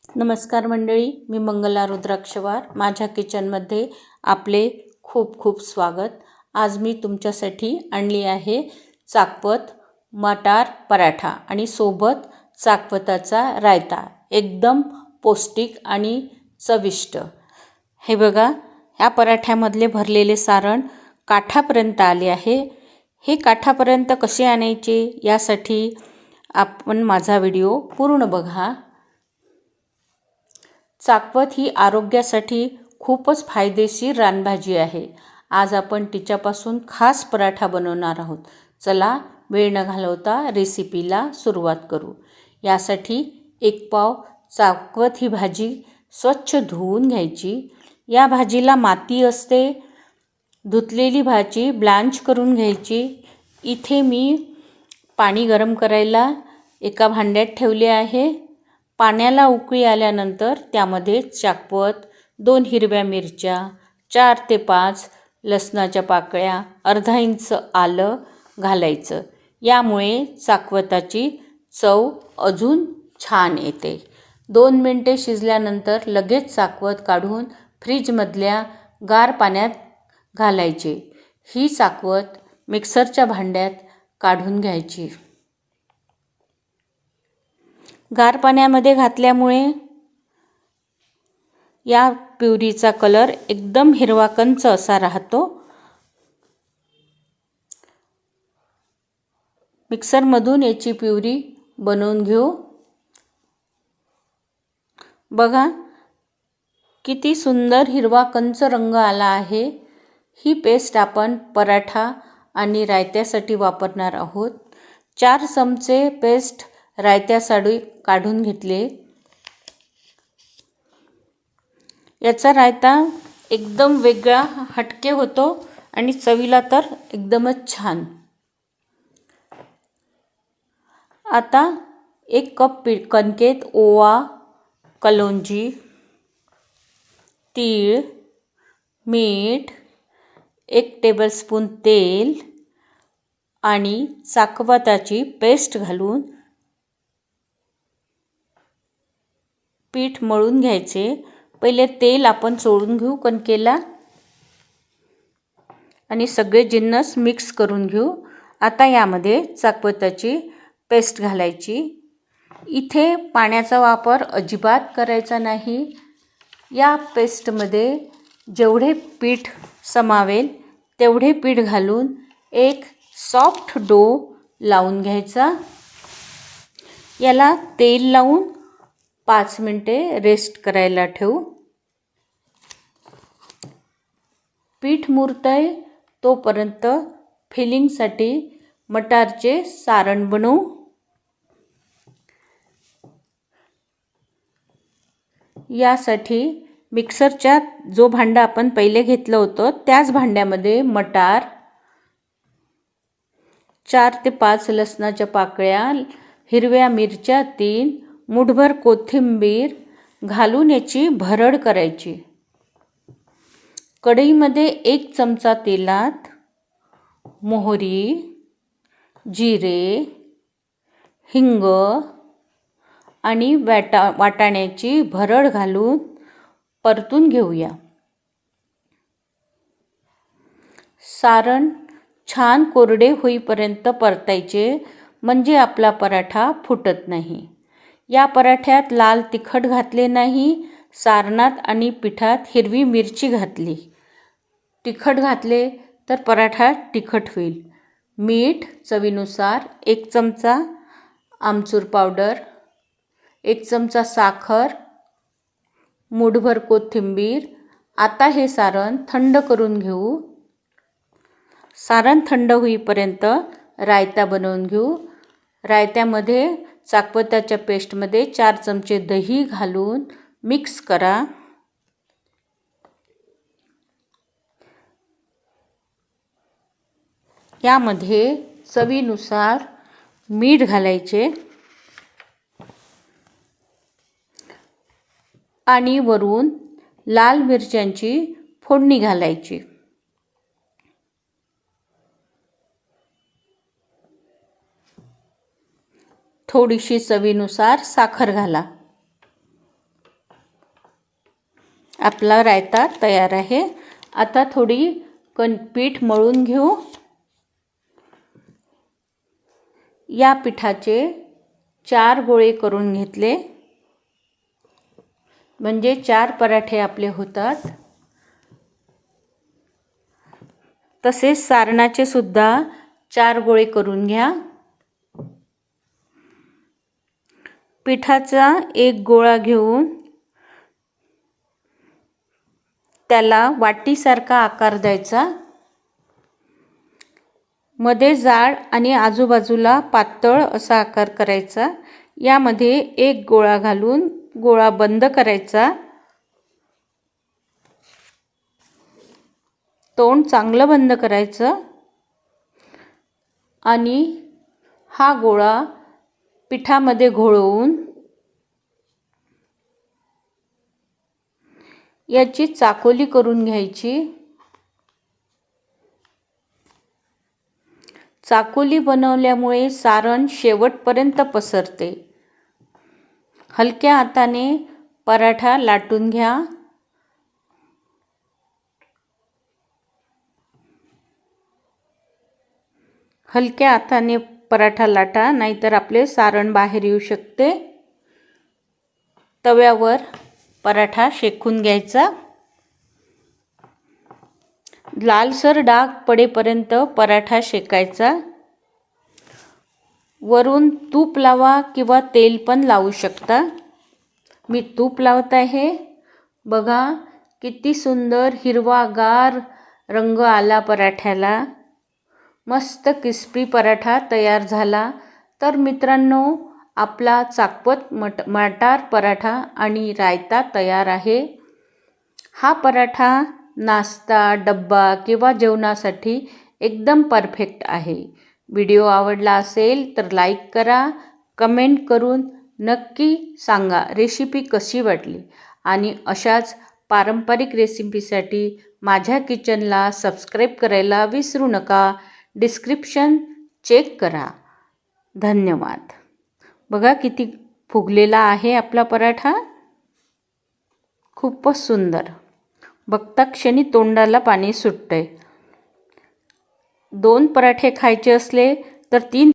नमस्कार मंडळी, मी मंगला रुद्राक्षवार. माझ्या किचनमध्ये आपले खूप खूप स्वागत. आज मी तुमच्यासाठी आणली आहे चाकवत मटार पराठा आणि सोबत चाकवताचा रायता. एकदम पौष्टिक आणि चविष्ट. हे बघा, ह्या पराठ्यामधले भरलेले सारण काठापर्यंत आले आहे. हे काठापर्यंत कसे आणायचे यासाठी आपण माझा व्हिडिओ पूर्ण बघा. चाकवत ही आरोग्यासाठी खूपच फायदेशीर रानभाजी आहे. आज आपण तिच्यापासून खास पराठा बनवणार आहोत. चला वेळ न घालवता रेसिपीला सुरुवात करू. यासाठी 1 पाव चाकवत ही भाजी स्वच्छ धुवून घ्यायची. या भाजीला माती असते. धुतलेली भाजी ब्लँच करून घ्यायची. इथे मी पाणी गरम करायला एका भांड्यात ठेवले आहे. पाण्याला उकळी आल्यानंतर त्यामध्ये चाकवत, 2 हिरव्या मिरच्या, 4 ते 5 लसणाच्या पाकळ्या, अर्धा इंच आलं घालायचं. यामुळे चाकवताची चव अजून छान येते. 2 मिनटे शिजल्यानंतर लगेच चाकवत काढून फ्रीजमधल्या गार पाण्यात घालायचे. ही चाकवत मिक्सरच्या भांड्यात काढून घ्यायची. गार पाण्यामध्ये घातल्यामुळे या प्युरीचा कलर एकदम हिरवा कंच असा राहतो. मिक्सरमधून याची प्युरी बनवून घेऊ. बघा किती सुंदर हिरवा कंच रंग आला आहे. ही पेस्ट आपण पराठा आणि रायत्यासाठी वापरणार आहोत. 4 चमचे पेस्ट रायत्यासाठी काढून घेतले. याचा रायता एकदम वेगळा हटके होतो आणि चवीला तर एकदमच छान. आता 1 कप कणकेत ओवा, कलोंजी, तीळ, मीठ, 1 टेबलस्पून तेल आणि चाकवताची पेस्ट घालून पीठ मळून घ्यायचे. पहिले तेल आपण चोळून घेऊ कणकेला आणि सगळे जिन्नस मिक्स करून घेऊ. आता यामध्ये चाकवताची पेस्ट घालायची. इथे पाण्याचा वापर अजिबात करायचा नाही. या पेस्टमध्ये जेवढे पीठ समावेल तेवढे पीठ घालून एक सॉफ्ट डो लावून घ्यायचा. याला तेल लावून 5 मिनिटे रेस्ट करायला ठेवू. पीठ मुरतंय तोपर्यंत फिलिंगसाठी मटारचे सारण बनवू. यासाठी मिक्सरच्या जो भांडा आपण पहिले घेतलं होतं त्याच भांड्यामध्ये मटार, 4 ते 5 लसणाच्या पाकळ्या, हिरव्या मिरच्या 3, मुठभर कोथिंबीर घालून याची भरड करायची. कढईमध्ये 1 चमचा तेलात मोहरी, जिरे, हिंग आणि वाटाण्याची भरड घालून परतून घेऊया. सारण छान कोरडे होईपर्यंत परतायचे, म्हणजे आपला पराठा फुटत नाही. या पराठ्यात लाल तिखट घातले नाही. सारणात आणि पिठात हिरवी मिरची घातली. तिखट घातले तर पराठा तिखट होईल. मीठ चवीनुसार, 1 चमचा आमचूर पावडर, 1 चमचा साखर, मुठभर कोथिंबीर. आता हे सारण थंड करून घेऊ. सारण थंड होईपर्यंत रायता बनवून घेऊ. रायत्यामध्ये चाकवताच्या पेस्टमध्ये 4 चमचे दही घालून मिक्स करा. यामध्ये चवीनुसार मीठ घालायचे आणि वरून लाल मिरच्यांची फोडणी घालायची. थोडीशी चवीनुसार साखर घाला. आपला रायता तयार आहे. आता थोडी पीठ मळून घेऊ. या पिठाचे 4 गोळे करून घेतले म्हणजे 4 पराठे आपले होतात. तसेच सारणाचे सुद्धा 4 गोळे करून घ्या. पिठाचा एक गोळा घेऊन त्याला वाटीसारखा आकार द्यायचा. मध्ये जाड आणि आजूबाजूला पातळ असा आकार करायचा. यामध्ये एक गोळा घालून गोळा बंद करायचा. तोंड चांगलं बंद करायचं आणि हा गोळा पिठामध्ये घोळवून याची चाकोली करून घ्यायची. चाकोली बनवल्यामुळे सारण शेवटपर्यंत पसरते. हलक्या हाताने पराठा लाटून घ्या. हलक्या हाताने पराठा लाटा, नाहीतर आपले सारण बाहेर येऊ शकते. तव्यावर पराठा शेकून घ्यायचा. लालसर डाग पडेपर्यंत पराठा शेकायचा. वरून तूप लावा किंवा तेल पण लावू शकता. मी तूप लावत आहे. बघा किती सुंदर हिरवागार रंग आला पराठ्याला. मस्त क्रिस्पी पराठा तयार झाला. तर मित्रांनो, आपला चाकवत मटार पराठा आणि रायता तयार आहे. हा पराठा नाश्ता, डब्बा किंवा जेवणासाठी एकदम परफेक्ट आहे. व्हिडिओ आवडला असेल तर लाईक करा. कमेंट करून नक्की सांगा रेसिपी कशी वाटली. आणि अशाच पारंपरिक रेसिपीसाठी माझ्या किचनला सबस्क्राईब करायला विसरू नका. डिस्क्रिप्शन चेक करा. धन्यवाद. बघा किती फुगलेला आहे आपला पराठा. खूपच सुंदर. बघता क्षणी तोंडाला पाणी सुटतंय. 2 पराठे खायचे असले तर 3